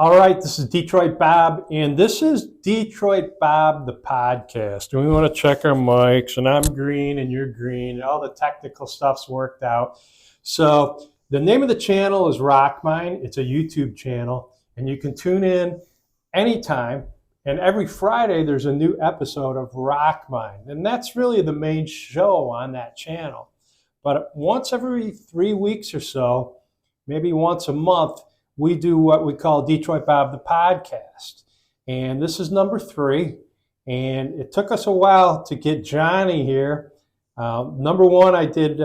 All right, this is Detroit Bob, and this is Detroit Bob, the podcast. And we want to check our mics, and I'm green and you're green, and all the technical stuff's worked out. So the name of the channel is RockMine. It's a YouTube channel, and you can tune in anytime. And every Friday, there's a new episode of RockMine, and that's really the main show on that channel. But once every 3 weeks or so, maybe once a month, we do what we call Detroit Bob the podcast. And this is number 3. And it took us a while to get Johnny here. Number 1, I did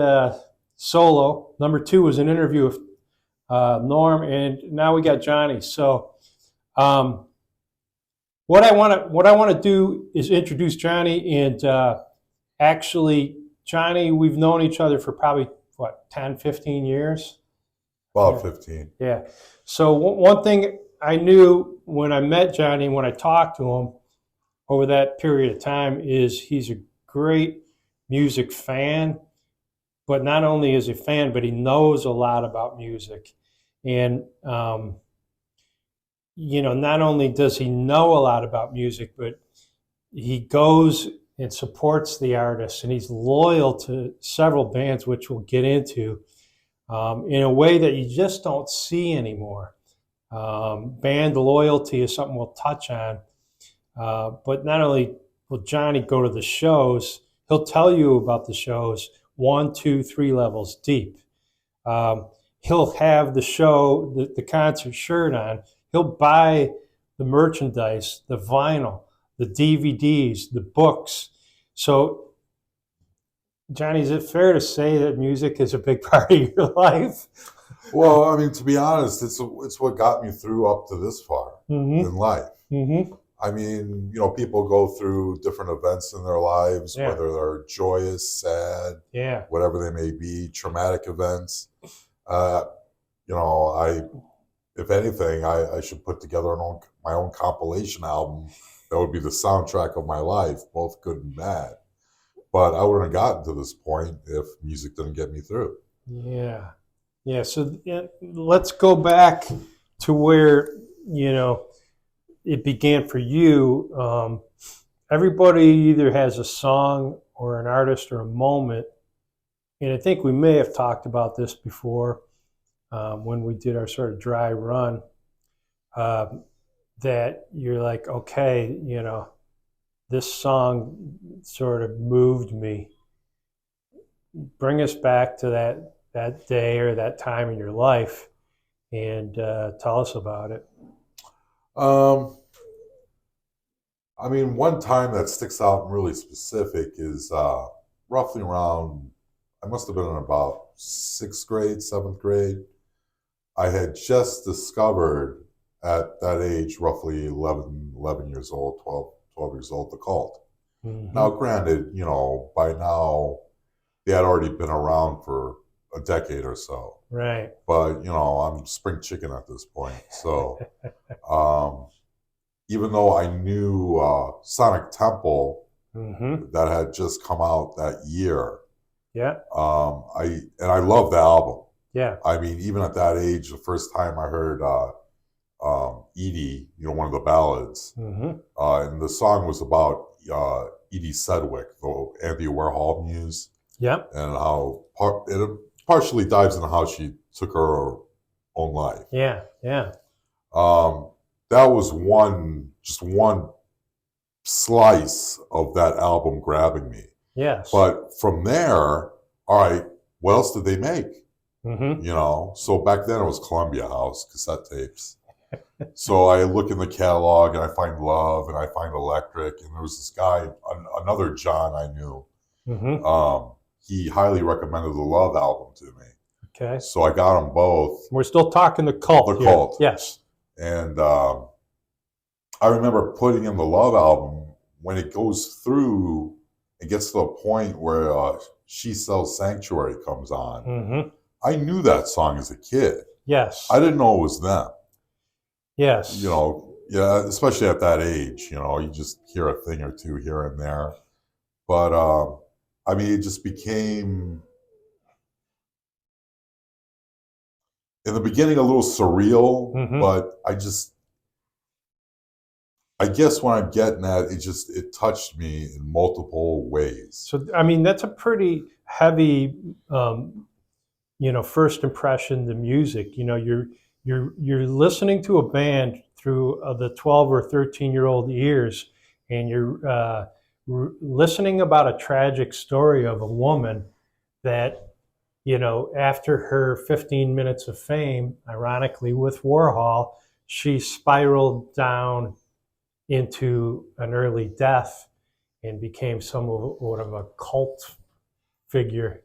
solo. Number 2 was an interview with Norm. And now we got Johnny. So what I want to do is introduce Johnny. And actually, Johnny, we've known each other for probably, 10, 15 years? About 15. Yeah. So one thing I knew when I met Johnny, when I talked to him over that period of time, is he's a great music fan. But not only is he a fan, but he knows a lot about music. And, not only does he know a lot about music, but he goes and supports the artists. And he's loyal to several bands, which we'll get into. In a way that you just don't see anymore. Band loyalty is something we'll touch on. But not only will Johnny go to the shows, he'll tell you about the shows 1, 2, 3 levels deep. He'll have the show, the concert shirt on. He'll buy the merchandise, the vinyl, the DVDs, the books. So, Johnny, is it fair to say that music is a big part of your life? Well, I mean, to be honest, it's what got me through up to this far in life. Mm-hmm. I mean, people go through different events in their lives, whether they're joyous, sad, whatever they may be, traumatic events. If anything, I should put together my own compilation album that would be the soundtrack of my life, both good and bad. But I wouldn't have gotten to this point if music didn't get me through. Yeah. Yeah. So let's go back to where, it began for you. Everybody either has a song or an artist or a moment. And I think we may have talked about this before when we did our sort of dry run, that you're like, okay, this song sort of moved me. Bring us back to that day or that time in your life and tell us about it. I mean, one time that sticks out and really specific is roughly around, I must have been in about 6th grade, 7th grade. I had just discovered at that age, roughly 11 years old, 12 years old, the Cult. Mm-hmm. Now, granted, by now they had already been around for a decade or so. Right. But, I'm spring chicken at this point. So, even though I knew Sonic Temple that had just come out that year. Yeah. I loved the album. Yeah. I mean, even at that age, the first time I heard Edie, one of the ballads, and the song was about Edie Sedgwick, the Andy Warhol muse. Yep. And how it partially dives into how she took her own life. Yeah, yeah. That was one slice of that album grabbing me. Yes. But from there, all right, what else did they make? So back then it was Columbia House, cassette tapes. So I look in the catalog and I find Love and I find Electric, and there was this guy, another John I knew. He highly recommended the Love album to me. Okay. So I got them both. We're still talking the Cult. The Cult. Yes. And I remember putting in the Love album when it goes through, it gets to a point where She Sells Sanctuary comes on. I knew that song as a kid. Yes. I didn't know it was them. Yes. Especially at that age, you just hear a thing or two here and there. But, I mean, it just became, in the beginning, a little surreal, but I just I guess what I'm getting at, it touched me in multiple ways. So, I mean, that's a pretty heavy, first impression to music. You're listening to a band through the 12 or 13-year-old ears, and you're listening about a tragic story of a woman that, after her 15 minutes of fame, ironically with Warhol, she spiraled down into an early death and became somewhat of a cult figure.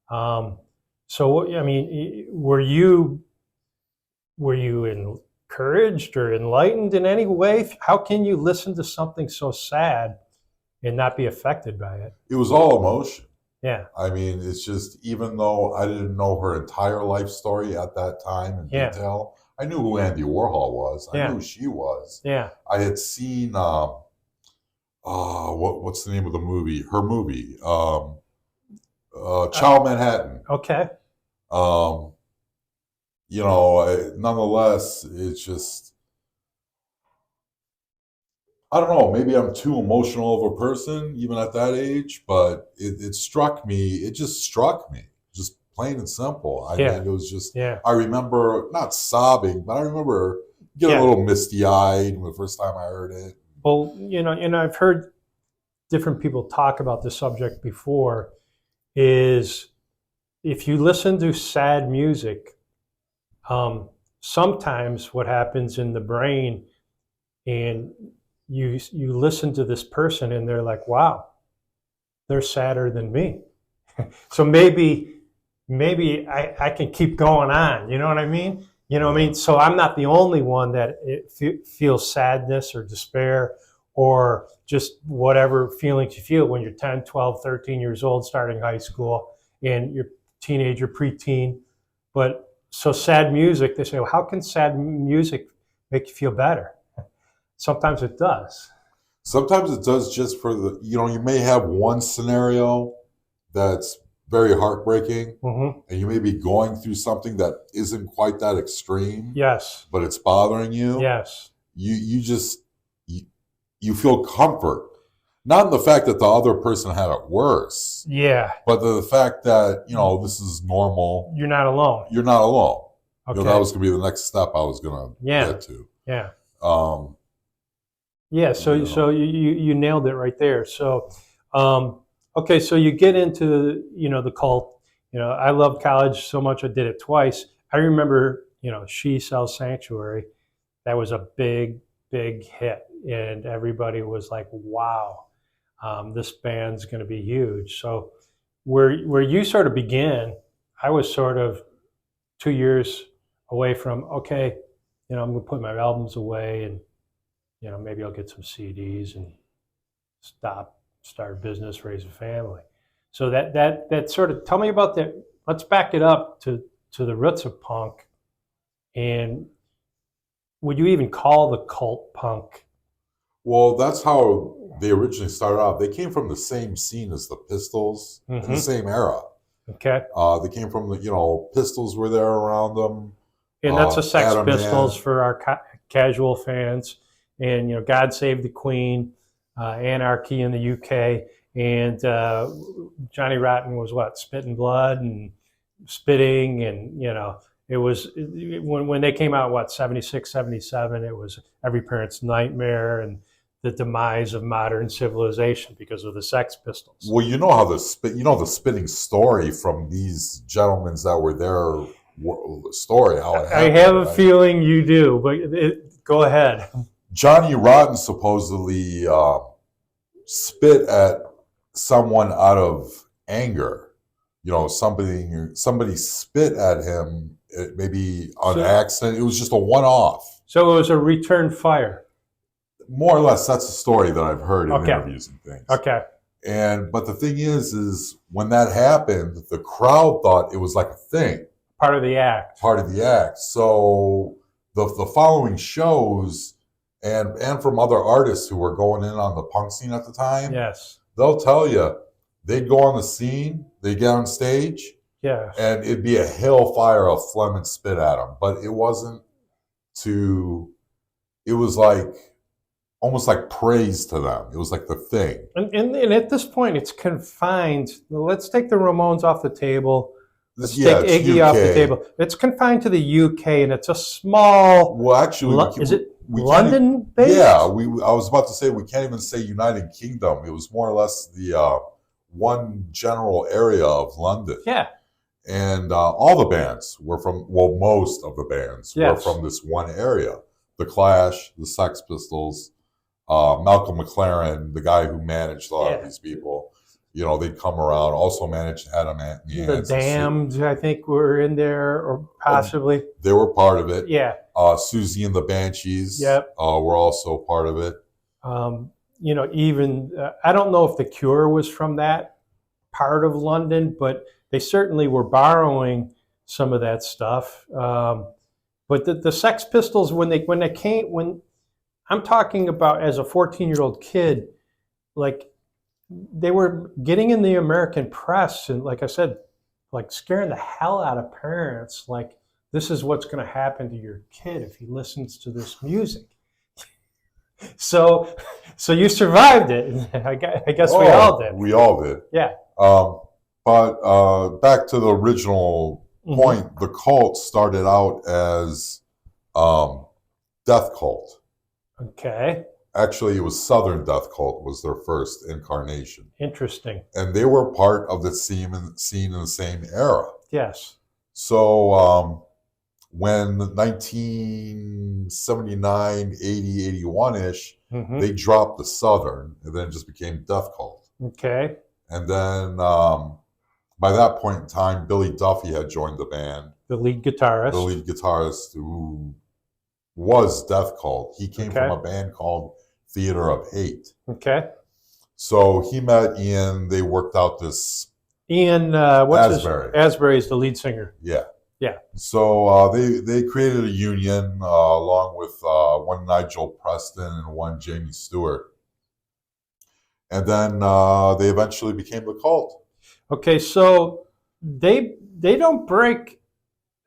So, I mean, were you encouraged or enlightened in any way? How can you listen to something so sad and not be affected by it? It was all emotion. Yeah, I mean, it's just, even though I didn't know her entire life story at that time in yeah, detail, I knew who Andy Warhol was. I knew yeah, who she was. yeah. I had seen, what's the name of the movie? Her movie, Child Manhattan. Okay. Nonetheless, it's just, I don't know, maybe I'm too emotional of a person, even at that age, but it struck me, it just struck me, just plain and simple. I Yeah, mean, it was just, yeah, I remember not sobbing, but I remember getting a yeah. little misty eyed the first time I heard it. Well, I've heard different people talk about this subject before. Is if you listen to sad music, sometimes what happens in the brain, and you listen to this person and they're like, wow, they're sadder than me. So maybe I can keep going on. You know what I mean? You know what I mean? So I'm not the only one that feels sadness or despair or just whatever feelings you feel when you're 10, 12, 13 years old, starting high school, and you're teenager, preteen. But so sad music, they say, well, how can sad music make you feel better? Sometimes it does. Sometimes it does, just for you may have one scenario that's very heartbreaking, Mm-hmm. and you may be going through something that isn't quite that extreme, Yes. but it's bothering you. Yes. You just, you feel comfort, not in the fact that the other person had it worse, Yeah. but the fact that this is normal. You're not alone. You're not alone. Okay. That was going to be the next step I was going to get to. Yeah. Um, Yeah. So you nailed it right there. So, okay. So you get into the cult. I loved college so much I did it twice. I remember She Sells Sanctuary. That was a big hit, and everybody was like, wow, this band's going to be huge. So where you sort of began, I was sort of 2 years away from, okay, I'm going to put my albums away, and maybe I'll get some CDs and start a business, raise a family. So that sort of, tell me about that. Let's back it up to the roots of punk. And would you even call the cult punk? Well, that's how they originally started out. They came from the same scene as the Pistols, in the same era. Okay. They came from Pistols were there around them. And that's the Sex Adam Pistols Man. for our casual fans. And, God Save the Queen, Anarchy in the UK. And Johnny Rotten was what? Spitting blood and spitting. And, it was when they came out, what, 76, 77, it was every parent's nightmare and the demise of modern civilization because of the Sex Pistols. Well, you know how the spitting story from these gentlemen that were there, story, how it happened. I have a feeling you do, but go ahead. Johnny Rotten supposedly spit at someone out of anger. Somebody spit at him, maybe on accident. It was just a one-off. So it was a return fire. More or less, that's a story that I've heard in interviews and things. Okay. But the thing is when that happened, the crowd thought it was like a thing. Part of the act. So the following shows, and from other artists who were going in on the punk scene at the time, yes, they'll tell you, they'd go on the scene, they'd get on stage, yeah, and it'd be a hellfire of phlegm and spit at them. But it wasn't it was like almost like praise to them. It was like the thing. And at this point, it's confined. Let's take the Ramones off the table. Let's take It's Iggy off the UK. table. It's confined to the UK, and it's a small. Well, actually, Is it we London based? Yeah, I was about to say we can't even say United Kingdom. It was more or less the one general area of London. Yeah. And all the bands were from, well, most of the bands were Yes. from this one area. The Clash, the Sex Pistols, Malcolm McLaren, the guy who managed a lot of these people. You know, they'd come around, also managed Adam Anthony. The Damned, I think, were in there, or possibly. They were part of it. Yeah. Susie and the Banshees Yep. were also part of it. You know, even, I don't know if The Cure was from that part of London, but they certainly were borrowing some of that stuff. But the Sex Pistols, when I'm talking about as a 14-year-old kid, like, they were getting in the American press, and like I said, like scaring the hell out of parents. Like, this is what's going to happen to your kid if he listens to this music. So you survived it. I guess we all did. We all did. Yeah. But back to the original point, the cult started out as Death Cult. Okay. Actually, it was Southern Death Cult was their first incarnation. Interesting. And they were part of the scene in the same era. Yes. So when 1979, 80, 81-ish, they dropped the Southern, and then it just became Death Cult. Okay. And then by that point in time, Billy Duffy had joined the band. The lead guitarist. The lead guitarist who was Death Cult. He came from a band called Theater of Hate. Okay. So he met Ian. They worked out this. Ian, Asbury. Asbury is the lead singer. Yeah. Yeah. So they created a union along with one Nigel Preston and one Jamie Stewart. And then they eventually became the Cult. Okay, so they don't break.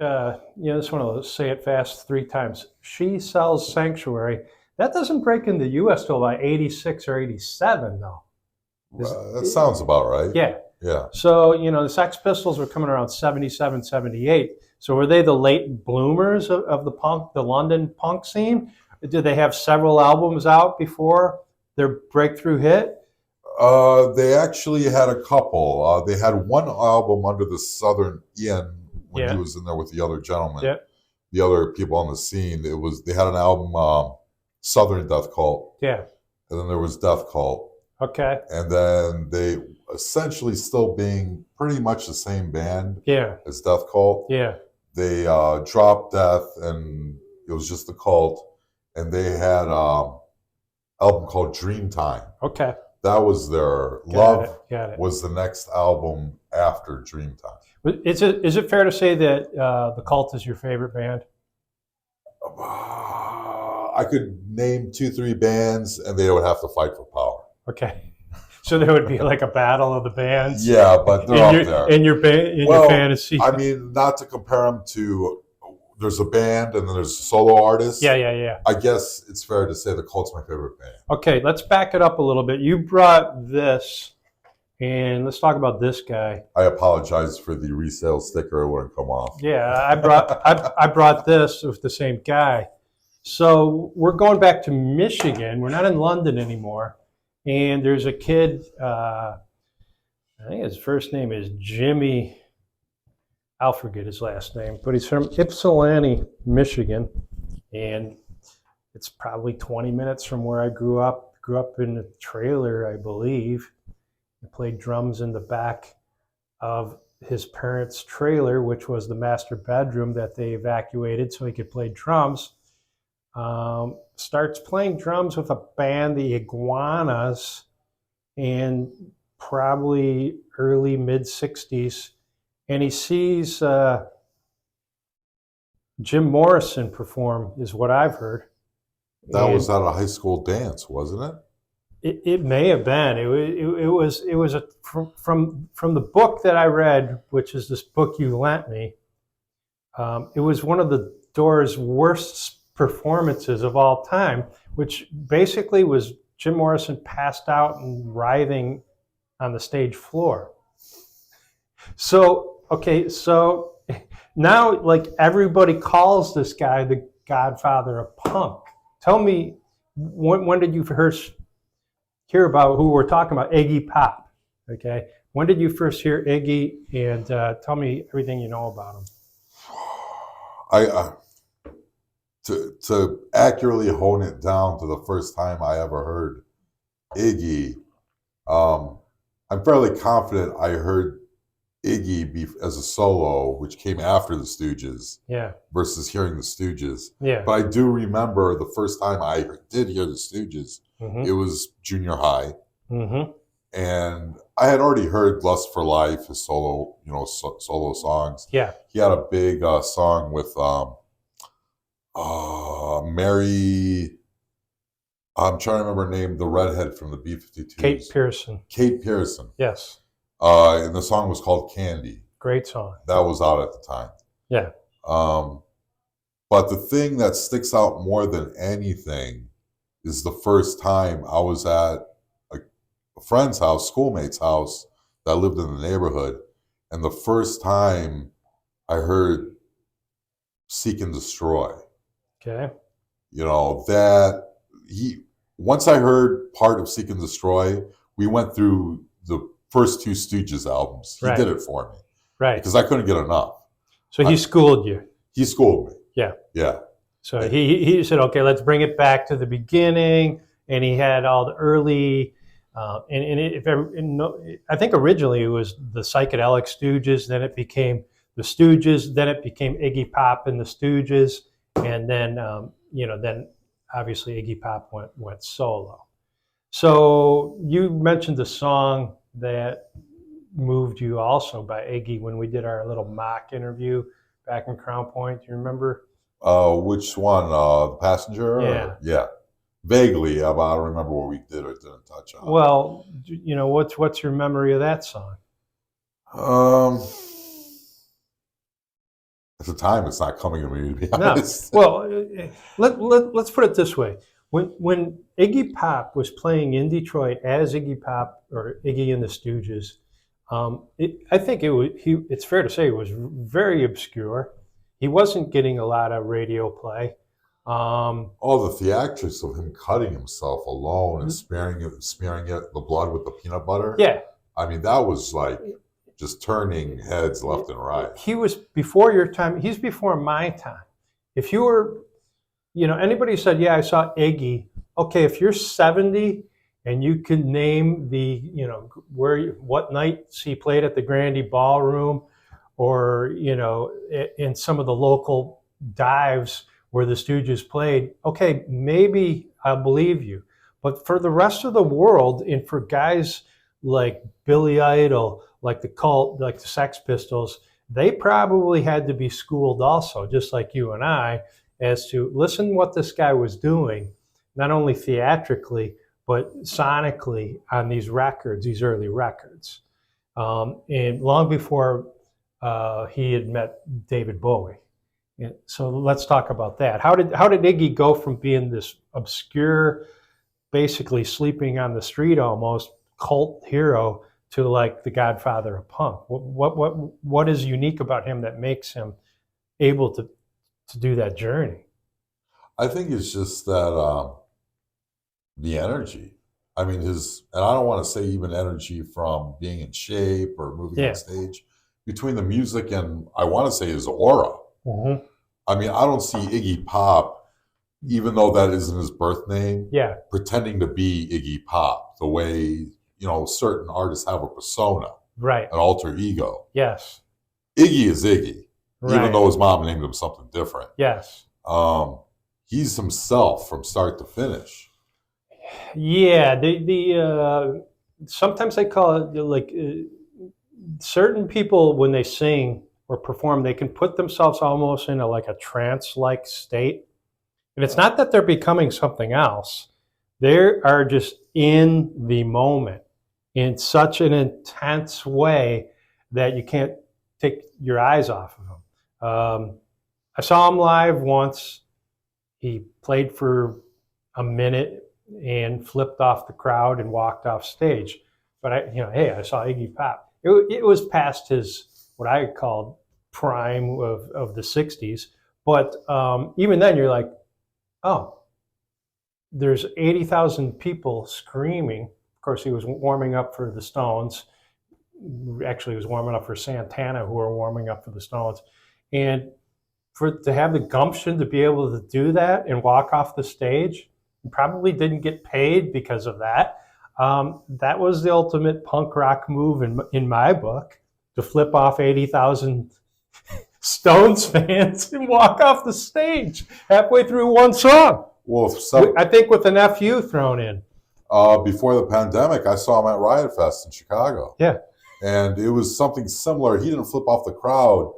This one I'll say it fast 3 times. She Sells Sanctuary. That doesn't break in the U.S. till about 86 or 87, though. That sounds about right. Yeah. Yeah. So, the Sex Pistols were coming around 77, 78. So were they the late bloomers of the London punk scene? Did they have several albums out before their breakthrough hit? They actually had a couple. They had one album under the Southern Ian when he was in there with the other gentleman, the other people on the scene. They had an album, Southern Death Cult. Yeah. And then there was Death Cult. Okay. And then they essentially still being pretty much the same band as Death Cult. Yeah. They dropped Death and it was just the Cult. And they had an album called Dreamtime. Okay. That was their Love was the next album after Dreamtime. Is it fair to say that the Cult is your favorite band? I could name 2-3 bands, and they would have to fight for power. Okay, so there would be like a battle of the bands. Yeah, but they're up there in your fantasy. I mean, not to compare them to. There's a band and then there's a solo artist. Yeah. I guess it's fair to say the Cult's my favorite band. Okay, let's back it up a little bit. You brought this, and let's talk about this guy. I apologize for the resale sticker; it wouldn't come off. Yeah, I brought this with the same guy. So we're going back to Michigan. We're not in London anymore, and there's a kid. I think his first name is Jimmy. I'll forget his last name, but he's from Ypsilanti, Michigan, and it's probably 20 minutes from where I grew up. Grew up in a trailer, I believe. I played drums in the back of his parents' trailer, which was the master bedroom that they evacuated so he could play drums. Starts playing drums with a band, the Iguanas, in probably early, mid-60s. And he sees Jim Morrison perform, is what I've heard. That was at a high school dance, wasn't it? It may have been. It was from the book that I read, which is this book you lent me. It was one of the Doors' worst performances of all time, which basically was Jim Morrison passed out and writhing on the stage floor. So, okay, so now like everybody calls this guy the godfather of punk. Tell me, when did you first hear about who we're talking about? Iggy Pop. Okay, when did you first hear Iggy? And tell me everything you know about him. To accurately hone it down to the first time I ever heard Iggy, I'm fairly confident I heard Iggy as a solo, which came after the Stooges, Yeah. versus hearing the Stooges. Yeah. But I do remember the first time I did hear the Stooges, Mm-hmm. it was junior high. Mm-hmm. And I had already heard Lust for Life, his solo, solo songs. Yeah. He had a big song with Mary, I'm trying to remember her name, the redhead from the B-52s. Kate Pearson. Kate Pearson. Yes. And the song was called Candy. Great song. That was out at the time. Yeah. But the thing that sticks out more than anything is the first time I was at a friend's house, schoolmate's house that lived in the neighborhood. And the first time I heard Seek and Destroy. Okay. Once I heard part of Seek and Destroy, we went through the first two Stooges albums. He did it for me. Right. Because I couldn't get enough. So he schooled you. He schooled me. Yeah. Yeah. So he said, okay, let's bring it back to the beginning. And he had all the early, I think originally it was the psychedelic Stooges, then it became the Stooges, then it became Iggy Pop and the Stooges. And then, then obviously Iggy Pop went solo. So you mentioned the song that moved you also by Iggy when we did our little mock interview back in Crown Point. Do you remember? Which one? The Passenger? Yeah. Yeah. Vaguely, but I don't remember what we did or didn't touch on. Well, what's your memory of that song? At the time, it's not coming to me, to be honest. No. Well, let's put it this way. When Iggy Pop was playing in Detroit as Iggy Pop or Iggy and the Stooges, I think it's fair to say it was very obscure. He wasn't getting a lot of radio play. The theatrics of him cutting himself alone and smearing the blood with the peanut butter. Yeah. I mean, that was like just turning heads left and right. He was before your time. He's before my time. If you were, anybody said, yeah, I saw Iggy. Okay, if you're 70 and you can name what nights he played at the Grande Ballroom or, in some of the local dives where the Stooges played, okay, maybe I'll believe you. But for the rest of the world, and for guys like Billy Idol, like the Cult, like the Sex Pistols, they probably had to be schooled also, just like you and I, as to listen what this guy was doing, not only theatrically, but sonically on these records, these early records. And long before he had met David Bowie. So let's talk about that. How did Iggy go from being this obscure, basically sleeping on the street almost cult hero to like the godfather of punk? What is unique about him that makes him able to do that journey? I think it's just that the energy. I mean, and I don't want to say even energy from being in shape or moving on stage, between the music and I want to say his aura. Mm-hmm. I mean, I don't see Iggy Pop, even though that isn't his birth name, pretending to be Iggy Pop the way, certain artists have a persona, right? An alter ego. Yes. Iggy is Iggy, even though his mom named him something different. Yes. He's himself from start to finish. Yeah. Sometimes they call it like certain people when they sing or perform, they can put themselves almost in a trance-like state. And it's not that they're becoming something else. They are just in the moment in such an intense way that you can't take your eyes off of them. I saw him live once. he played for a minute and flipped off the crowd and walked off stage. But I saw Iggy Pop. It was past his, what I called prime of the 60s. But even then you're like, oh, there's 80,000 people screaming. Of course, he was warming up for the Stones. Actually, he was warming up for Santana, who were warming up for the Stones. And to have the gumption to be able to do that and walk off the stage, probably didn't get paid because of that. That was the ultimate punk rock move in my book, to flip off 80,000 Stones fans and walk off the stage halfway through one song. Well, I think with an FU thrown in. Before the pandemic, I saw him at Riot Fest in Chicago. Yeah. And it was something similar. He didn't flip off the crowd.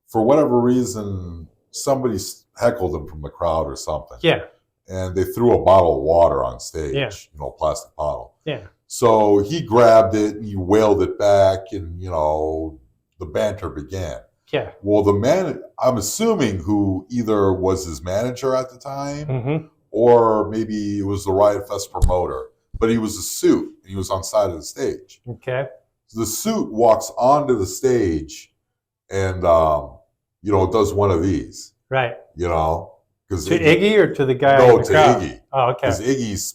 For whatever reason, somebody heckled him from the crowd or something. Yeah. And they threw a bottle of water on stage, plastic bottle. Yeah. So he grabbed it and he whaled it back, and, the banter began. Yeah. Well, the man, I'm assuming, who either was his manager at the time, or maybe it was the Riot Fest promoter, but he was a suit and he was on the side of the stage. Okay. So the suit walks onto the stage and, does one of these. Right. Because to Iggy or to the guy? No, to Iggy. Oh, okay. Because Iggy's,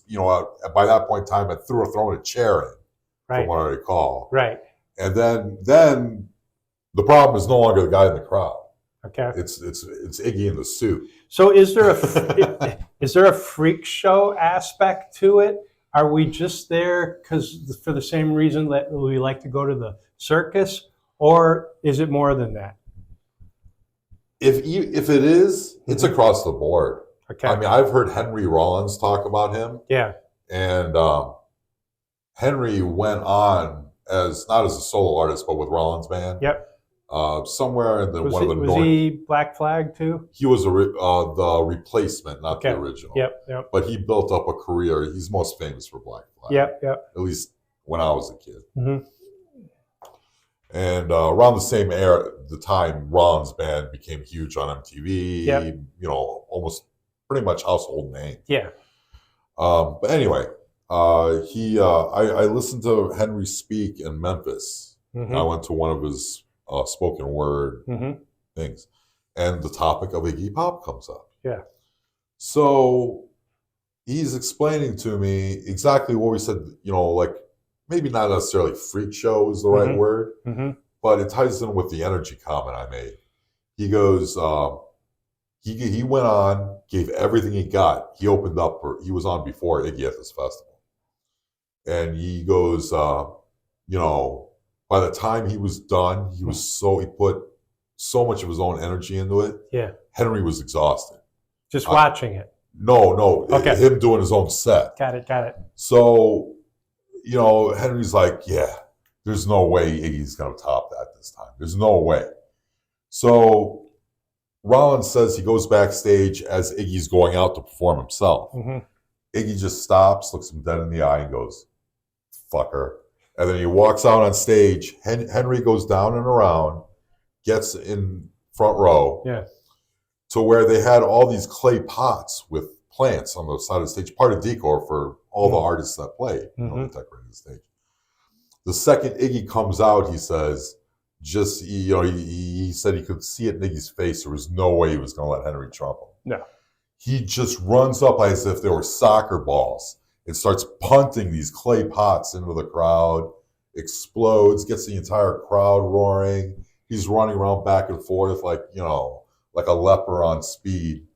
by that point in time, had thrown a chair in, from what I recall. Right. And then the problem is no longer the guy in the crowd. Okay. It's Iggy in the suit. So is there a freak show aspect to it? Are we just there because for the same reason that we like to go to the circus, or is it more than that? If it is, it's across the board. Okay. I mean, I've heard Henry Rollins talk about him. Yeah. And Henry went on not as a solo artist, but with Rollins band. Yep. Somewhere in one of the was he Black Flag too? He was the replacement, not the original. Yep. But he built up a career. He's most famous for Black Flag. Yep. At least when I was a kid. Mm-hmm. And around the same era, the time Rollins band became huge on MTV. Yep. Almost pretty much household name. Yeah. But anyway, I listened to Henry speak in Memphis. Mm-hmm. I went to one of his spoken word things, and the topic of Iggy Pop comes up. Yeah. So he's explaining to me exactly what we said, maybe not necessarily freak show is the right word, but it ties in with the energy comment I made. He goes, he went on, gave everything he got. He opened up, he was on before Iggy at this festival. And he goes, by the time he was done, he put so much of his own energy into it. Yeah. Henry was exhausted. Just watching it. No. Okay. Him doing his own set. Got it. So, Henry's like, yeah, there's no way Iggy's going to top that this time. There's no way. So Rollins says he goes backstage as Iggy's going out to perform himself. Mm-hmm. Iggy just stops, looks him dead in the eye and goes, fucker. And then he walks out on stage. Henry goes down and around, gets in front row to where they had all these clay pots with plants on the side of the stage, part of decor for all the artists that played, decorating the stage. The second Iggy comes out, he says, he said he could see it in Iggy's face. There was no way he was going to let Henry trump him. No. He just runs up as if they were soccer balls. It starts punting these clay pots into the crowd, explodes, gets the entire crowd roaring. He's running around back and forth like a leper on speed.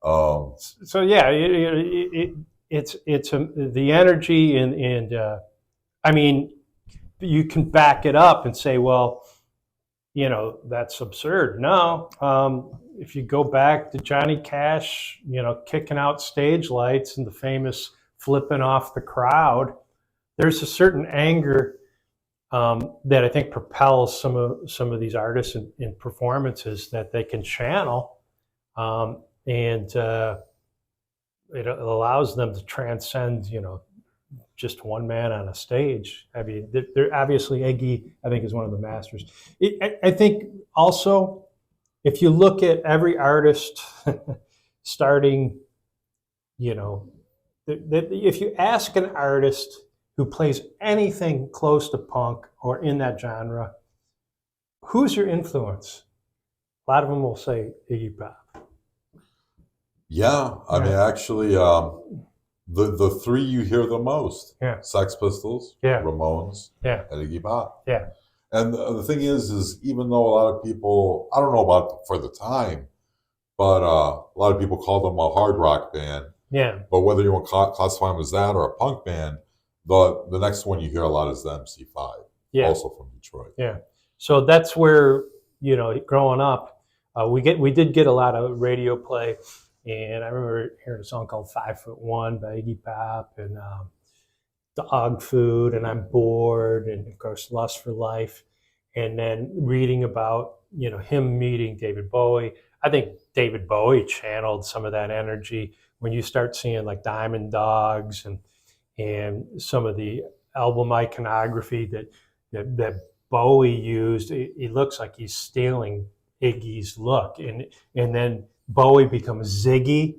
So yeah, it's the energy and I mean, you can back it up and say, well, that's absurd. No, if you go back to Johnny Cash, kicking out stage lights and the famous flipping off the crowd, there's a certain anger that I think propels some of these artists in performances that they can channel, and it allows them to transcend, just one man on a stage. I mean, they're obviously Iggy, I think, is one of the masters. I think also, if you look at every artist starting, you know, if you ask an artist who plays anything close to punk or in that genre, who's your influence? A lot of them will say Iggy Pop. Yeah, I mean, actually, the three you hear the most: Yeah. Sex Pistols, Yeah. Ramones, Yeah. and Iggy Pop. Yeah. And the thing is even though a lot of people, I don't know about for the time, but a lot of people call them a hard rock band. Yeah. But whether you want to classify them as that or a punk band, the next one you hear a lot is the MC5, Yeah. also from Detroit. Yeah. So that's where, you know, growing up, we did get a lot of radio play, and I remember hearing a song called 5'1" by Iggy Pop, and Dog Food, and I'm Bored, and of course Lust for Life, and then reading about, you know, him meeting David Bowie. I think David Bowie channeled some of that energy when you start seeing like Diamond Dogs and some of the album iconography that Bowie used. It looks like he's stealing Iggy's look, and then Bowie becomes Ziggy.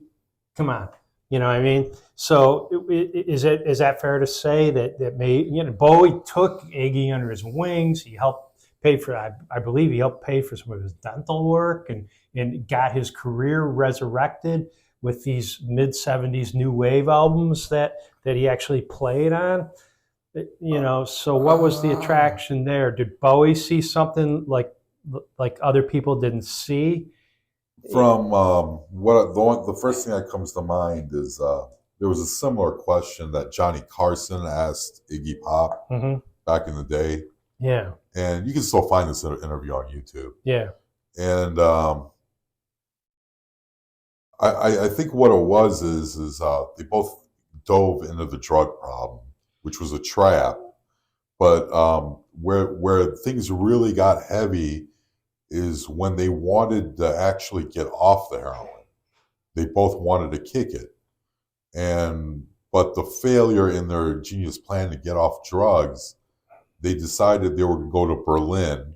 Come on, you know what I mean? So is that fair to say that Bowie took Iggy under his wings? He helped pay for, I believe he helped pay for some of his dental work and got his career resurrected with these mid-'70s new wave albums that he actually played on. You know, so what was the attraction there? Did Bowie see something like other people didn't see? From the first thing that comes to mind is there was a similar question that Johnny Carson asked Iggy Pop back in the day. Yeah. And you can still find this interview on YouTube. Yeah. And I think what it was is they both dove into the drug problem, which was a trap. But where things really got heavy is when they wanted to actually get off the heroin. They both wanted to kick it. But the failure in their genius plan to get off drugs, they decided they were going to go to Berlin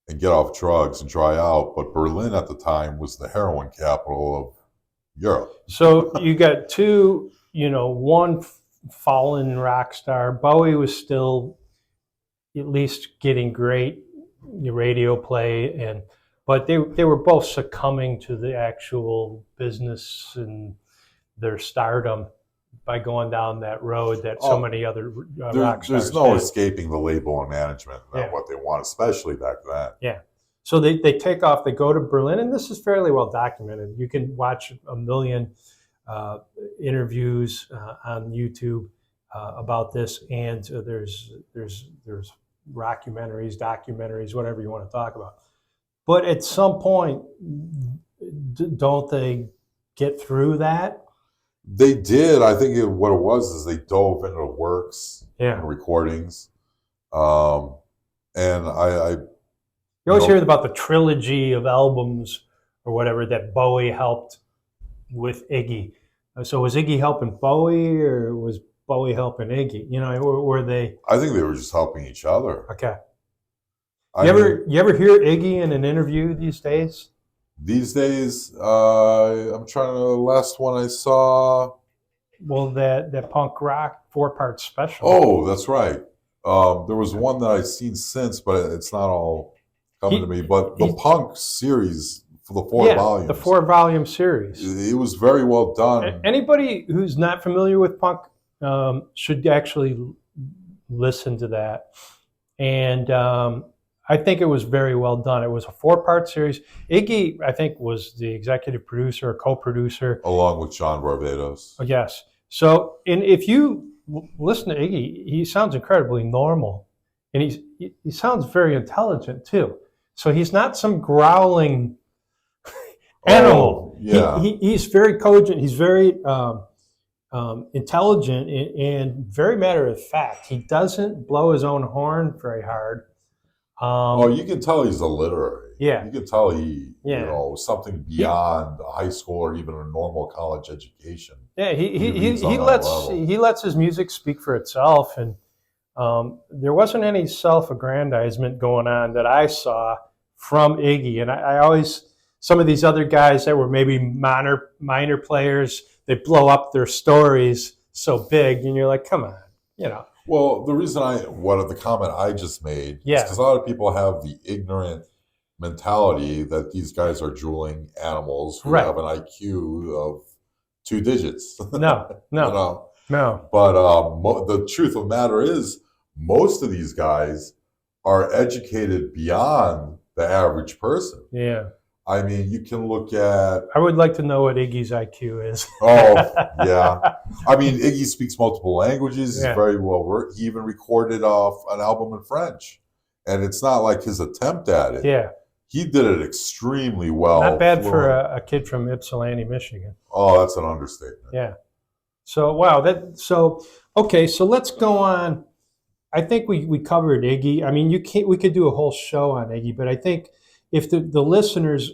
and get off drugs and dry out. But Berlin at the time was the heroin capital of Europe. So you got two, you know, one fallen rock star. Bowie was still at least getting great radio play, but they were both succumbing to the actual business and their stardom by going down that road that so many other rock stars There's no did. escaping the label and management and what they want, especially back then. Yeah. So they take off, they go to Berlin, and this is fairly well documented. You can watch a million interviews on YouTube about this, and there's documentaries, whatever you want to talk about. But at some point, don't they get through that? They did. I think what it was is they dove into works and recordings. And you always hear about the trilogy of albums or whatever that Bowie helped with Iggy. So was Iggy helping Bowie, or was Bowie helping Iggy? You know, were they? I think they were just helping each other. Okay. You ever hear Iggy in an interview these days? These days, I'm trying to. The last one I saw. Well, that punk rock 4-part special. Oh, that's right. There was one that I've seen since, but it's not all coming to me. But the punk series for the 4 volumes. The 4-volume series. It was very well done. Anybody who's not familiar with punk should actually listen to that. And I think it was very well done. It was a 4-part series. Iggy, I think, was the executive producer or co-producer. Along with John Barbados. Yes. So, and if you listen to Iggy, he sounds incredibly normal. And he sounds very intelligent, too. So he's not some growling animal. Yeah. He's very cogent. He's very intelligent and very matter of fact. He doesn't blow his own horn very hard. You can tell he's illiterate. Yeah. You can tell he, something beyond high school or even a normal college education. Yeah, he lets his music speak for itself, and there wasn't any self-aggrandizement going on that I saw from Iggy. And I always some of these other guys that were maybe minor players, they blow up their stories so big, and you're like, come on, you know. Well, the comment I just made is Yeah. because a lot of people have the ignorant mentality that these guys are drooling animals who Right. have an IQ of 2 digits. No, You know? no. But the truth of the matter is, most of these guys are educated beyond the average person. Yeah. I mean, you can look at. I would like to know what Iggy's IQ is. Oh, yeah. I mean, Iggy speaks multiple languages. He's Yeah. very well. He even recorded an album in French, and it's not like his attempt at it. Yeah. He did it extremely well. Not bad fluent. for a kid from Ypsilanti, Michigan. Oh, that's an understatement. Yeah. So wow, okay. So let's go on. I think we covered Iggy. I mean, we could do a whole show on Iggy, but I think if the listeners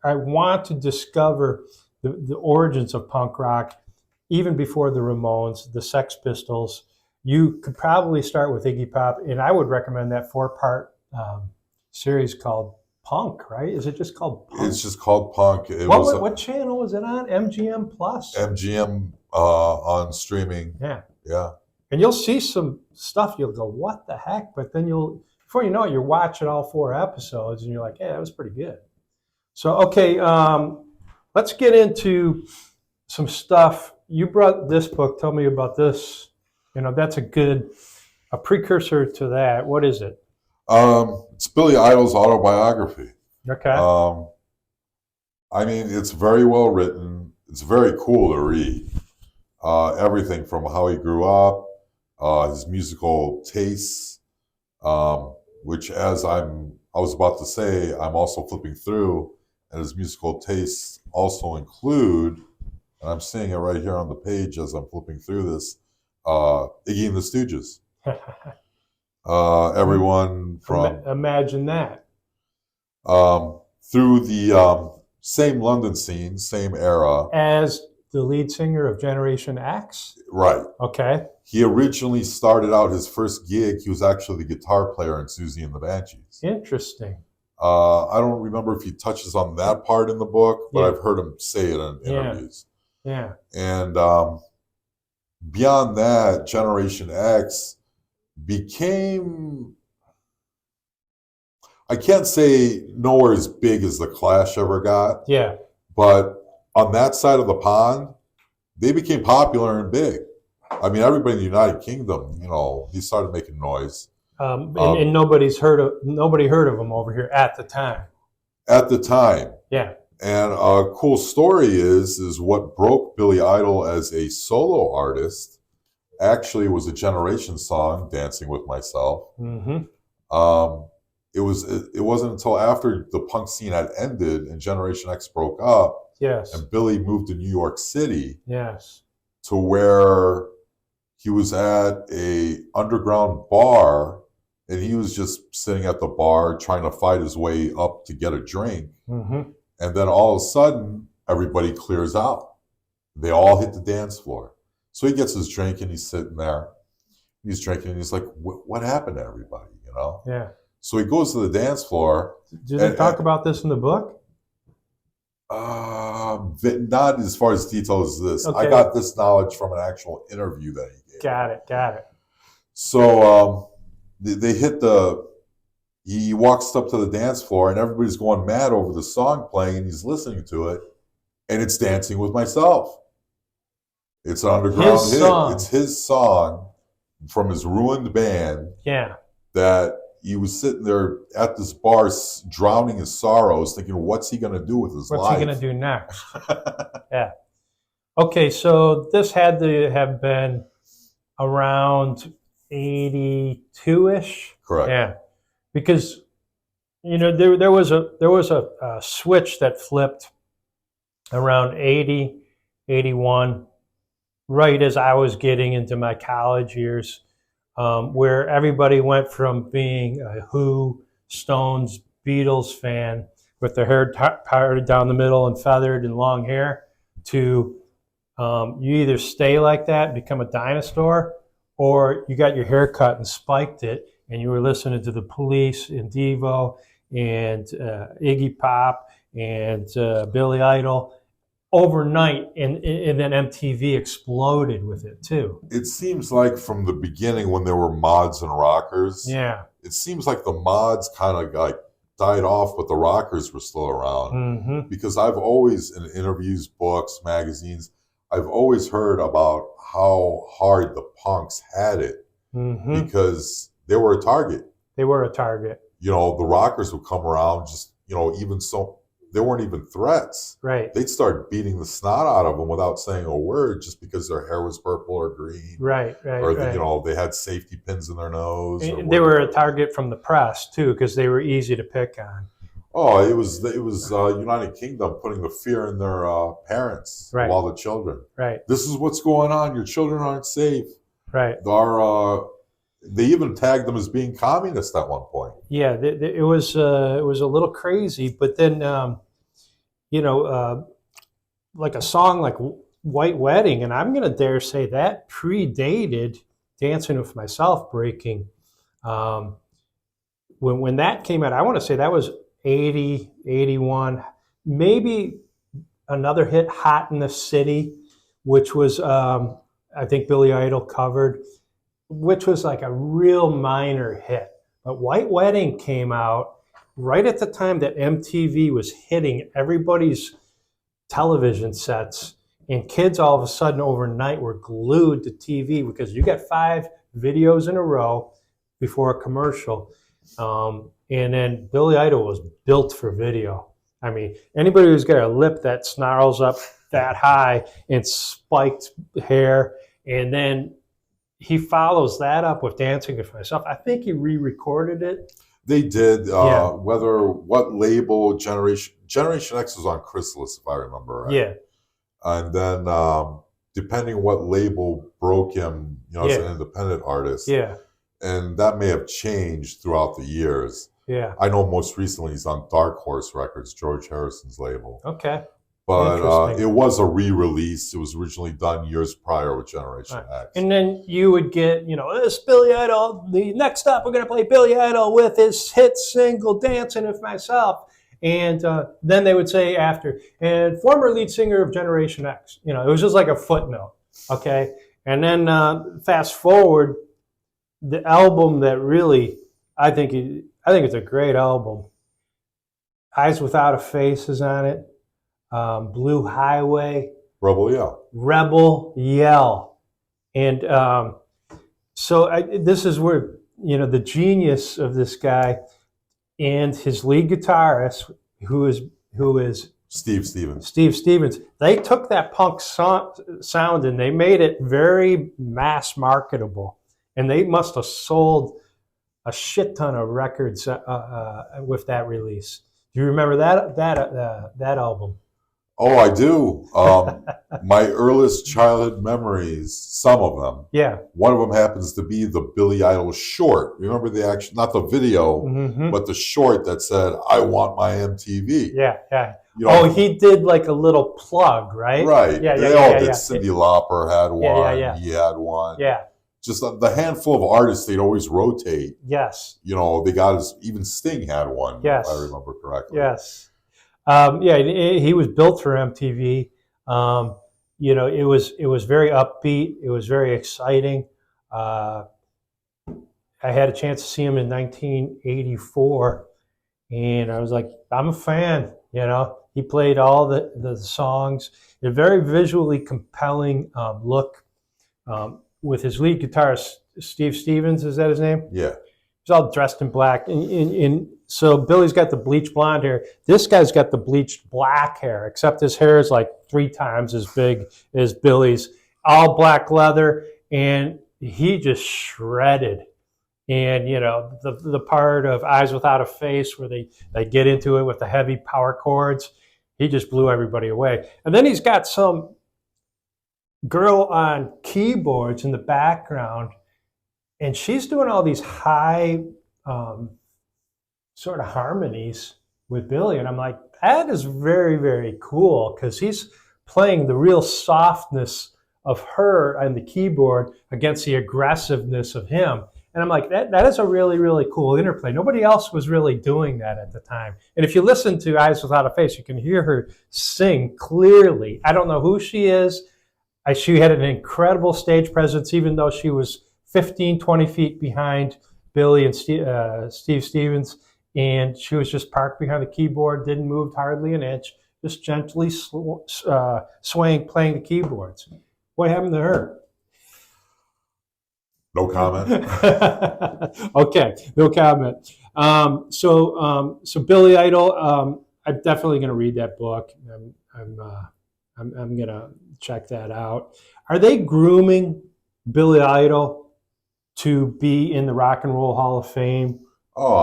I want to discover the origins of punk rock, even before the Ramones, the Sex Pistols, you could probably start with Iggy Pop, and I would recommend that 4-part series called Punk. Right? Is it just called Punk? It's just called Punk. What channel was it on? MGM Plus. MGM on streaming. Yeah. Yeah. And you'll see some stuff. You'll go, what the heck? But then before you know it, you're watching all 4 episodes, and you're like, yeah, that was pretty good. So, okay, let's get into some stuff. You brought this book. Tell me about this. You know, that's a precursor to that. What is it? It's Billy Idol's autobiography. Okay. I mean, it's very well written. It's very cool to read. Everything from how he grew up, his musical tastes, which I was about to say, I'm also flipping through, and his musical tastes also include, and I'm seeing it right here on the page as I'm flipping through this, Iggy and the Stooges. Everyone from... Imagine that. Through the same London scene, same era. As the lead singer of Generation X? Right. Okay. He originally started out his first gig. He was actually the guitar player in Susie and the Banshees. Interesting. I don't remember if he touches on that part in the book, but Yeah. I've heard him say it in interviews. Yeah. And beyond that, Generation X became, I can't say nowhere as big as the Clash ever got. Yeah. But on that side of the pond, they became popular and big. I mean, everybody in the United Kingdom, you know, he started making noise. And nobody heard of him over here at the time. At the time. Yeah. And a cool story is what broke Billy Idol as a solo artist actually was a Generation song, Dancing with Myself. Mm-hmm. It wasn't until after the punk scene had ended and Generation X broke up, yes, and Billy moved to New York City, yes, to where he was at a underground bar, and he was just sitting at the bar trying to fight his way up to get a drink. mm-hmm. And then all of a sudden, everybody clears out. They all hit the dance floor. So he gets his drink and he's sitting there. He's drinking and he's like, what happened to everybody, you know? Yeah. So he goes to the dance floor. Did they talk about this in the book? Not as far as detail as this. Okay. I got this knowledge from an actual interview that he gave. Got it. So he walks up to the dance floor and everybody's going mad over the song playing and he's listening to it, and it's Dancing with Myself. It's an underground hit. Song. It's his song from his ruined band. Yeah. That he was sitting there at this bar drowning his sorrows, thinking, what's he going to do with his life? What's he going to do next? Yeah. Okay, so this had to have been around 82-ish. Correct. Yeah. Because, you know, there was a switch that flipped around 80, 81, right as I was getting into my college years, where everybody went from being a Who, Stones, Beatles fan with their hair parted down the middle and feathered and long hair to you either stay like that and become a dinosaur, or you got your hair cut and spiked it and you were listening to the Police and Devo and Iggy Pop and Billy Idol overnight, and then MTV exploded with it too. It seems like from the beginning when there were mods and rockers, Yeah. it seems like the mods kind of like died off, but the rockers were still around. Mm-hmm. Because I've always, in interviews, books, magazines, I've always heard about how hard the punks had it Mm-hmm. because they were a target. They were a target. You know, the rockers would come around just, you know, even so, they weren't even threats. Right. They'd start beating the snot out of them without saying a word just because their hair was purple or green. Right. Or, you know, they had safety pins in their nose. And they were a target from the press too, because they were easy to pick on. Oh, it was United Kingdom putting the fear in their parents, Right. of all the children. Right. This is what's going on. Your children aren't safe. Right. They even tagged them as being communist at one point. Yeah, it was a little crazy, but then like a song like White Wedding, and I'm going to dare say that predated Dancing with Myself breaking. When that came out, I want to say that was 80, 81, maybe another hit, Hot in the City, which was, I think Billy Idol covered, which was like a real minor hit. But White Wedding came out right at the time that MTV was hitting everybody's television sets, and kids all of a sudden overnight were glued to TV because you got 5 videos in a row before a commercial. And then Billy Idol was built for video. I mean, anybody who's got a lip that snarls up that high and spiked hair, and then he follows that up with Dancing with Myself. I think he re-recorded it. They did. What label Generation X was on Chrysalis, if I remember right. Yeah. And then depending what label broke him, as an independent artist. Yeah. And that may have changed throughout the years. Yeah. I know most recently he's on Dark Horse Records, George Harrison's label. Okay. But it was a re-release. It was originally done years prior with Generation X. And then you would get, this Billy Idol. Next up, we're going to play Billy Idol with his hit single, Dancing with Myself. And then they would say after, and former lead singer of Generation X. It was just like a footnote. Okay. And then fast forward, the album that really, I think it's a great album. Eyes Without a Face is on it. Blue Highway, Rebel Yell, and this is where the genius of this guy and his lead guitarist, who is Steve Stevens. They took that punk sound and they made it very mass marketable, and they must have sold a shit ton of records with that release. Do you remember that album? Oh, I do. My earliest childhood memories, some of them. Yeah. One of them happens to be the Billy Idol short. Remember the action, not the video, but the short that said, "I want my MTV." Yeah, yeah. He did like a little plug, right? Right. Yeah, they all did. Cyndi Lauper had one. Yeah. He had one. Yeah. Just the handful of artists they'd always rotate. Yes. They got even Sting had one, yes. if I remember correctly. Yes. He was built for MTV. It was very upbeat. It was very exciting. I had a chance to see him in 1984, and I was like, I'm a fan. He played all the songs. A very visually compelling look. With his lead guitarist, Steve Stevens, is that his name? Yeah. He's all dressed in black. So Billy's got the bleached blonde hair. This guy's got the bleached black hair, except his hair is like 3 times as big as Billy's. All black leather, and he just shredded. And, the part of Eyes Without a Face where they get into it with the heavy power chords, he just blew everybody away. And then he's got some girl on keyboards in the background, and she's doing all these high sort of harmonies with Billy, and I'm like, that is very, very cool, because he's playing the real softness of her on the keyboard against the aggressiveness of him, And I'm like, that is a really, really cool interplay. Nobody else was really doing that at the time. And if you listen to Eyes Without a Face, you can hear her sing clearly. I don't know who she is. She had an incredible stage presence, even though she was 15, 20 feet behind Billy and Steve Stevens. And she was just parked behind the keyboard, didn't move hardly an inch, just gently swaying, playing the keyboards. What happened to her? No comment. Okay, no comment. So Billy Idol. I'm definitely going to read that book. I'm going to check that out. Are they grooming Billy Idol to be in the Rock and Roll Hall of Fame? Oh,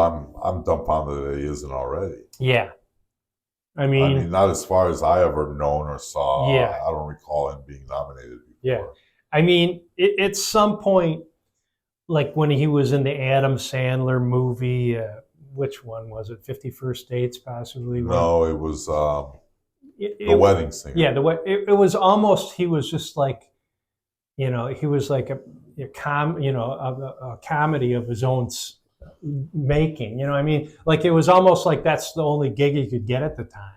I'm dumbfounded that he isn't already. Yeah. I I mean, mean, not as far as I ever known or saw. Yeah. I don't recall him being nominated before. Yeah. I mean, at some point, like when he was in the Adam Sandler movie, which one was it? 51st Dates, possibly? No, it was The Wedding Singer. Yeah, it was almost, he was just like, he was like a comedy of his own making. You know what I mean? Like it was almost like that's the only gig he could get at the time.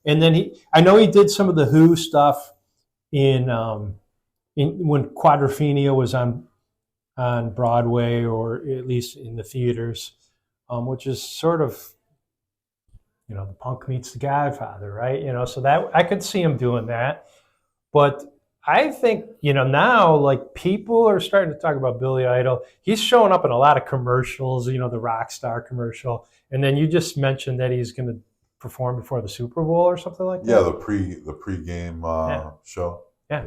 And then I know he did some of the Who stuff in when Quadrophenia was on Broadway, or at least in the theaters, which is sort of, the punk meets the Godfather, right? So that I could see him doing that. But I think, now like people are starting to talk about Billy Idol. He's showing up in a lot of commercials, the Rockstar commercial. And then you just mentioned that he's going to perform before the Super Bowl or something like that. Yeah, the pre-game show. Yeah.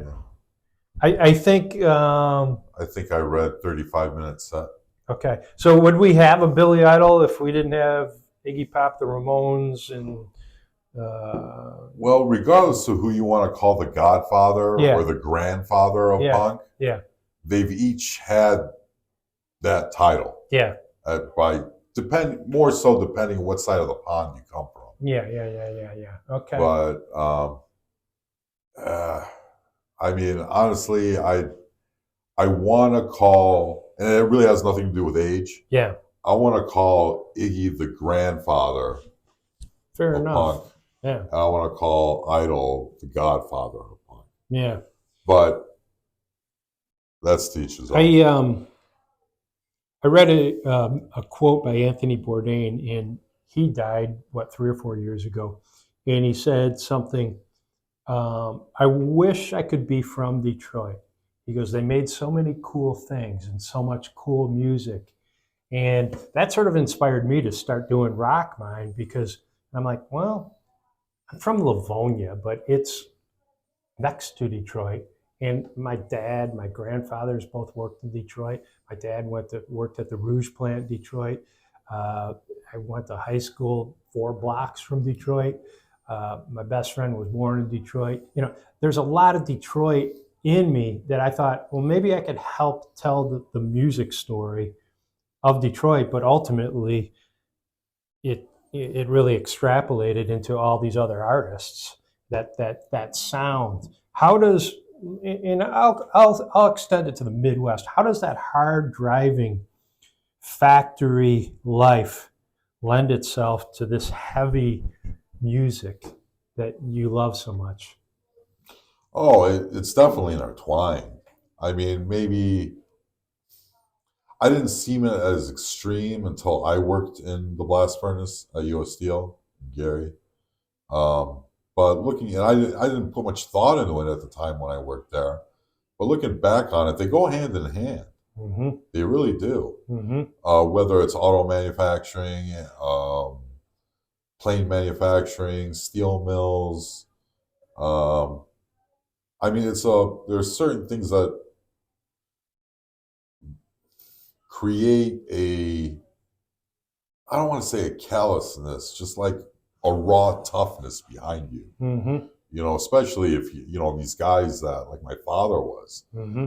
I think I read 35-minute set. Okay. So would we have a Billy Idol if we didn't have Iggy Pop, the Ramones, and well, regardless of who you want to call the Godfather or the grandfather of punk, they've each had that title. Yeah. Depending what side of the pond you come from. Yeah. Okay. But I mean, honestly, I want to call, and it really has nothing to do with age. Yeah. I want to call Iggy the grandfather. Fair enough. Punk. Yeah. And I want to call Idol the godfather of punk. Yeah. But that's to each his own. I read a quote by Anthony Bourdain, and he died, 3 or 4 years ago. And he said something, I wish I could be from Detroit. He goes, they made so many cool things and so much cool music. And that sort of inspired me to start doing RockMine, because I'm like, well, I'm from Livonia, but it's next to Detroit. And my grandfathers both worked in Detroit. My dad worked at the Rouge plant in Detroit. I went to high school 4 blocks from Detroit. My best friend was born in Detroit. There's a lot of Detroit in me that I thought, well, maybe I could help tell the music story of Detroit, but ultimately it really extrapolated into all these other artists, that sound. How does, and I'll extend it to the Midwest, how does that hard driving factory life lend itself to this heavy music that you love so much? Oh, it's definitely intertwined. I mean, maybe I didn't see it as extreme until I worked in the blast furnace at U.S. Steel in Gary. But looking, and I didn't put much thought into it at the time when I worked there. But looking back on it, they go hand in hand. Mm-hmm. They really do. Mm-hmm. Whether it's auto manufacturing, plane manufacturing, steel mills. I mean, there's certain things that create I don't want to say a callousness, just like a raw toughness behind you. Mm-hmm. Especially if these guys that, like my father was, Mm-hmm.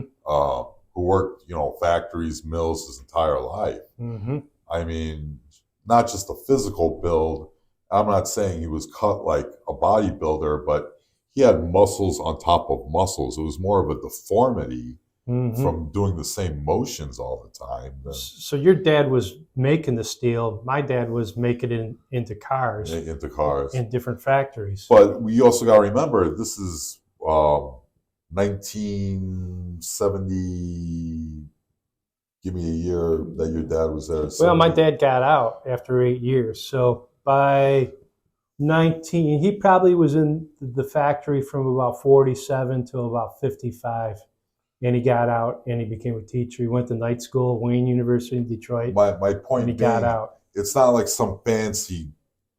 who worked, factories, mills his entire life. Mm-hmm. I mean, not just a physical build. I'm not saying he was cut like a bodybuilder, but he had muscles on top of muscles. It was more of a deformity from doing the same motions all the time. So your dad was making the steel. My dad was making it into cars. Into cars. In different factories. But we also got to remember, this is 1970. Give me a year that your dad was there. Well, my dad got out after 8 years. So by 19, he probably was in the factory from about 47 to about 55. And he got out and he became a teacher. He went to night school at Wayne University in Detroit. My point and he being, got out. It's not like some fancy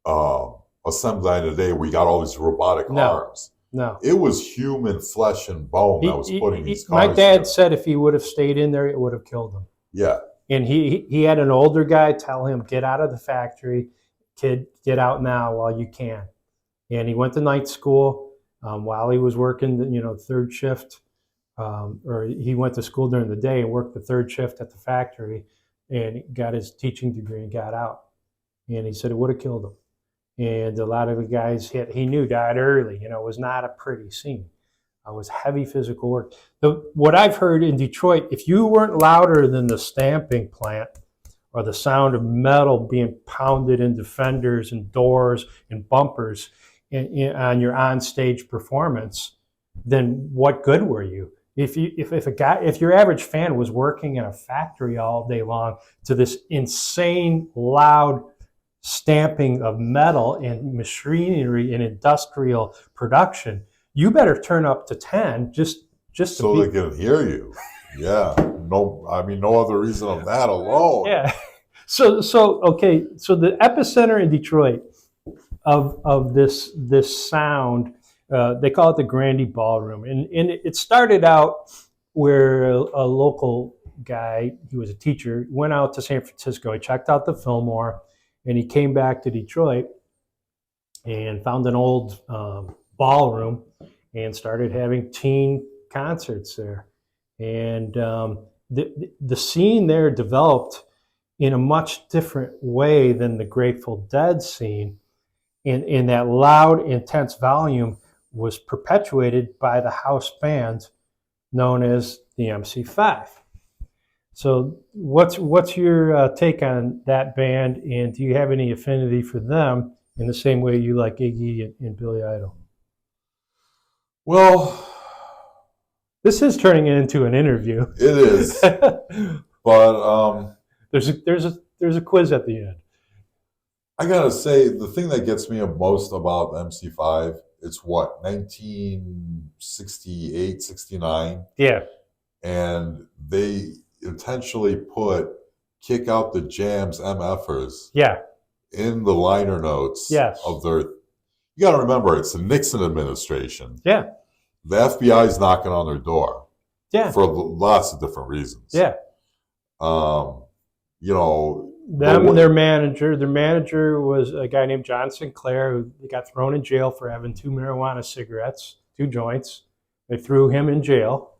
assembly line today where you got all these robotic arms. No. It was human flesh and bone that was putting these cars My dad together. said if he would have stayed in there, it would have killed him. Yeah. And he had an older guy tell him, get out of the factory. Kid, get out now while you can. And he went to night school while he was working, third shift. Or he went to school during the day and worked the third shift at the factory and got his teaching degree and got out. And he said it would have killed him. And a lot of the guys he knew died early. It was not a pretty scene. It was heavy physical work. What I've heard in Detroit, if you weren't louder than the stamping plant or the sound of metal being pounded into fenders and doors and bumpers on your on-stage performance, then what good were you? If your average fan was working in a factory all day long to this insane loud stamping of metal and machinery and industrial production, you better turn up to 10 just so they can hear you. Yeah. No other reason of that alone. Yeah. So the epicenter in Detroit of this sound, they call it the Grande Ballroom, and it started out where a local guy, he was a teacher, went out to San Francisco. He checked out the Fillmore, and he came back to Detroit and found an old ballroom and started having teen concerts there. And the scene there developed in a much different way than the Grateful Dead scene. In that loud, intense volume was perpetuated by the house band known as the MC5. So what's your take on that band, and do you have any affinity for them in the same way you like Iggy and Billy Idol? Well, this is turning it into an interview. It is, but there's a quiz at the end. I gotta say, the thing that gets me most about MC5, it's what, 1968, 69? Yeah. And they intentionally put Kick Out the Jams MFers in the liner notes of their... You gotta remember, it's the Nixon administration. Yeah. The FBI's knocking on their door. Yeah. For lots of different reasons. Yeah. Their manager was a guy named John Sinclair, who got thrown in jail for having 2 marijuana cigarettes, 2 joints. They threw him in jail.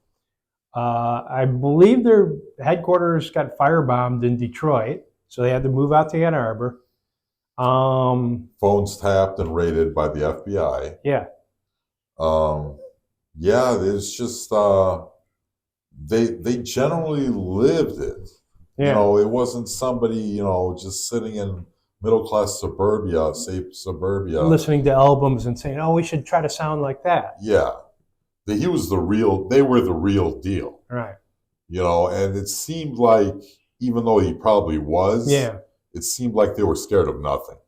I believe their headquarters got firebombed in Detroit, so they had to move out to Ann Arbor. Phones tapped and raided by the FBI. Yeah. It's just they generally lived it. Yeah. It wasn't somebody, just sitting in middle-class suburbia, listening to albums and saying, oh, we should try to sound like that. Yeah. They were the real deal. Right. And it seemed like, even though he probably was, it seemed like they were scared of nothing.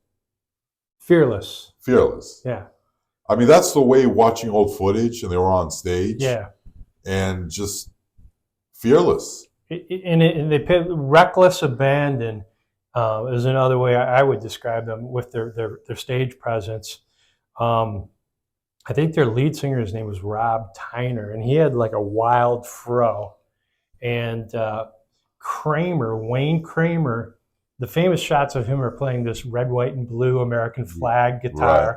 Fearless. Yeah. I mean, that's the way watching old footage, and they were on stage. Yeah. And just fearless. And they put reckless abandon is another way I would describe them with their stage presence. I think their lead singer's name was Rob Tyner, and he had like a wild fro. And Wayne Kramer, the famous shots of him are playing this red, white, and blue American flag guitar. Right.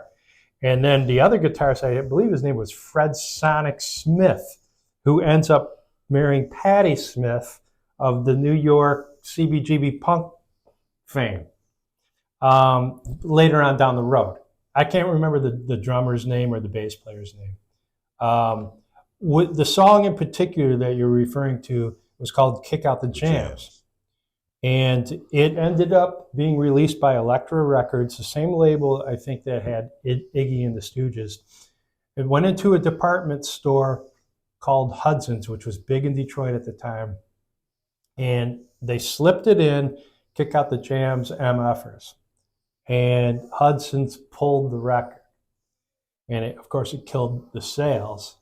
And then the other guitarist, I believe his name was Fred Sonic Smith, who ends up marrying Patti Smith of the New York CBGB punk fame later on down the road. I can't remember the drummer's name or the bass player's name. with the song in particular that you're referring to was called "Kick Out the Jams." And it ended up being released by Elektra Records, the same label I think that had Iggy and the Stooges. It went into a department store called Hudson's, which was big in Detroit at the time. And they slipped it in, Kick Out the Jams, MFers. And Hudson's pulled the record. And of course, it killed the sales.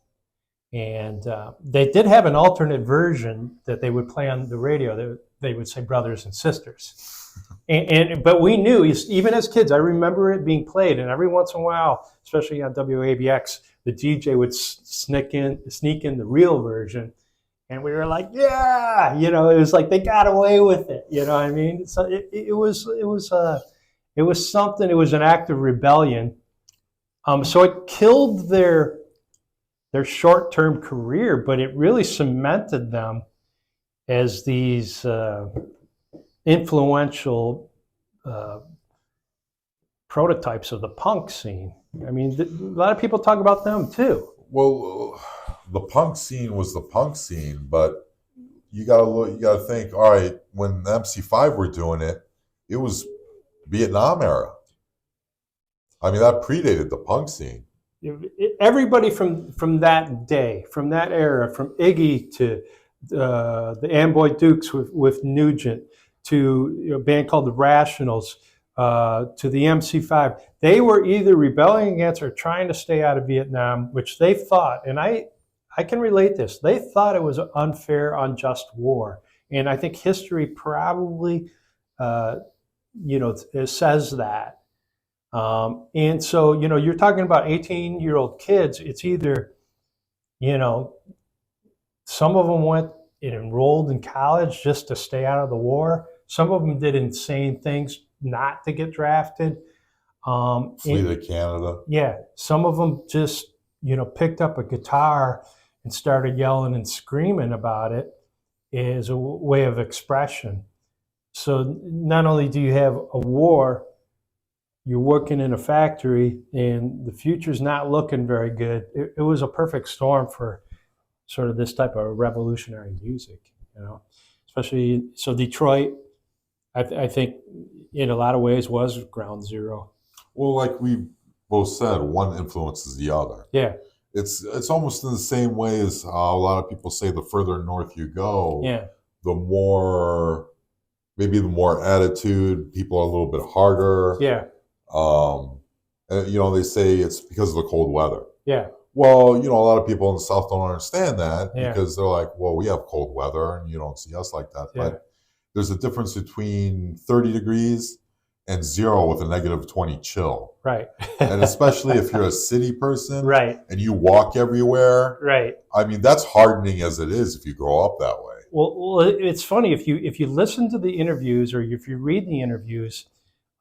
And they did have an alternate version that they would play on the radio. They would say brothers and sisters. But we knew, even as kids, I remember it being played, and every once in a while, especially on WABX, the DJ would sneak in the real version, and we were like, yeah, it was like they got away with it. You know what I mean? So it was something. It was an act of rebellion. So it killed their short-term career, but it really cemented them as these influential prototypes of the punk scene. I mean, a lot of people talk about them too. Well, the punk scene was the punk scene, but you gotta think, all right, when the MC5 were doing it, it was Vietnam era. I mean, that predated the punk scene. Everybody from that day, from that era, from Iggy to the Amboy Dukes with Nugent, to a band called the Rationals, to the MC5, they were either rebelling against or trying to stay out of Vietnam, which they thought, and I can relate this, they thought it was an unfair, unjust war. And I think history probably, it says that. And so, you're talking about 18-year-old kids. It's either, some of them went and enrolled in college just to stay out of the war. Some of them did insane things not to get drafted. Flee to Canada. Yeah. Some of them just, picked up a guitar and started yelling and screaming about it as a way of expression. So not only do you have a war, you're working in a factory and the future's not looking very good. It was a perfect storm for sort of this type of revolutionary music, especially, so Detroit, I think in a lot of ways was ground zero. Well, like we both said, one influences the other. Yeah. It's almost in the same way as a lot of people say, the further north you go, the more attitude, people are a little bit harder. Yeah. And, they say it's because of the cold weather. Yeah. Well, a lot of people in the South don't understand that because they're like, well, we have cold weather and you don't see us like that. Yeah. But there's a difference between 30 degrees and 0 with a negative 20 chill. Right. And especially if you're a city person and you walk everywhere. Right. I mean, that's hardening as it is if you grow up that way. Well, it's funny, if you listen to the interviews or if you read the interviews,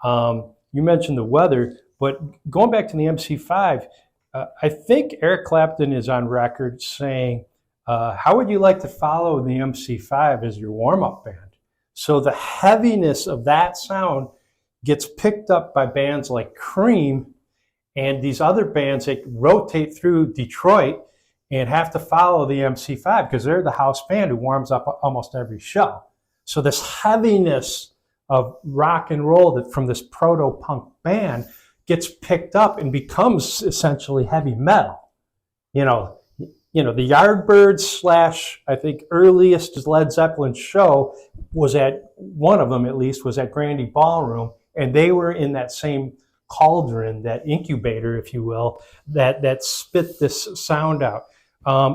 you mentioned the weather, but going back to the MC5, I think Eric Clapton is on record saying, how would you like to follow the MC5 as your warm-up band? So the heaviness of that sound gets picked up by bands like Cream and these other bands that rotate through Detroit and have to follow the MC5 because they're the house band who warms up almost every show. So this heaviness of rock and roll that from this proto-punk band gets picked up and becomes essentially heavy metal. The Yardbirds / I think earliest Led Zeppelin show was one of them at least was at Grande Ballroom, and they were in that same cauldron, that incubator, if you will, that spit this sound out.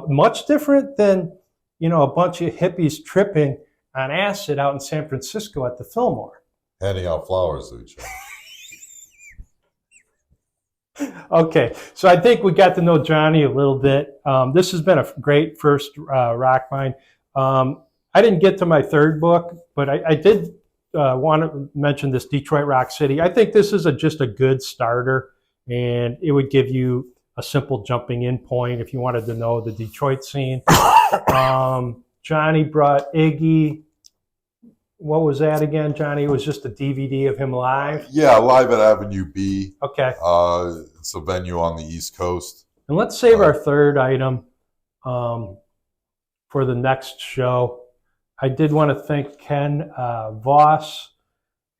Much different than, a bunch of hippies tripping on acid out in San Francisco at the Fillmore. Handing out flowers to each other. Okay, so I think we got to know Johnny a little bit. This has been a great first RockMine. I didn't get to my third book, but I did want to mention this Detroit Rock City. I think this is just a good starter, and it would give you a simple jumping in point if you wanted to know the Detroit scene. Johnny brought Iggy. What was that again, Johnny? It was just a DVD of him live? Yeah, live at Avenue B. Okay. It's a venue on the East Coast. And let's save our third item. for the next show. I did want to thank Ken Voss,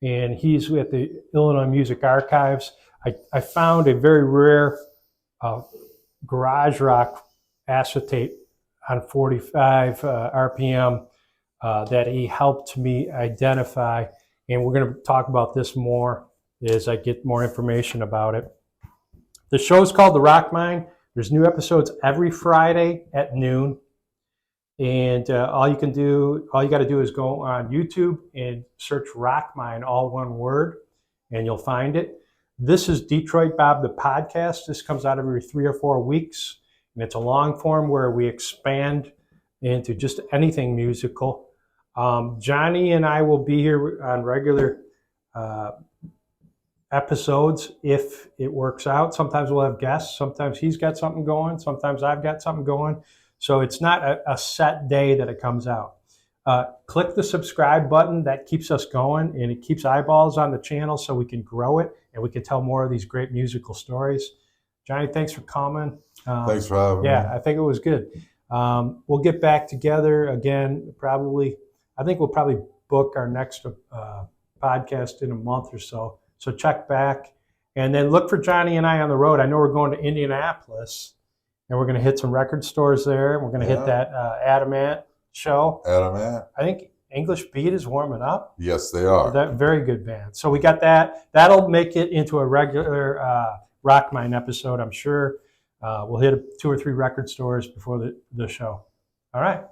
and he's with the Illinois Music Archives. I found a very rare garage rock acetate on 45 RPM that he helped me identify, and we're going to talk about this more as I get more information about it. The show's called The RockMine. There's new episodes every Friday at noon. And all you got to do is go on YouTube and search RockMine, all one word, and you'll find it. This is Detroit Bob, the podcast. This comes out every 3 or 4 weeks, and it's a long form where we expand into just anything musical. Johnny and I will be here on regular episodes if it works out. Sometimes we'll have guests. Sometimes he's got something going. Sometimes I've got something going. So it's not a set day that it comes out. Click the subscribe button. That keeps us going, and it keeps eyeballs on the channel so we can grow it and we can tell more of these great musical stories. Johnny, thanks for coming. Thanks for having me. Yeah, I think it was good. We'll get back together again probably. I think we'll probably book our next podcast in a month or so. So check back. And then look for Johnny and I on the road. I know we're going to Indianapolis. And we're going to hit some record stores there. We're going to hit that Adamant show. Adamant. I think English Beat is warming up. Yes, they are. That very good band. So we got that. That'll make it into a regular RockMine episode, I'm sure. We'll hit 2 or 3 record stores before the show. All right.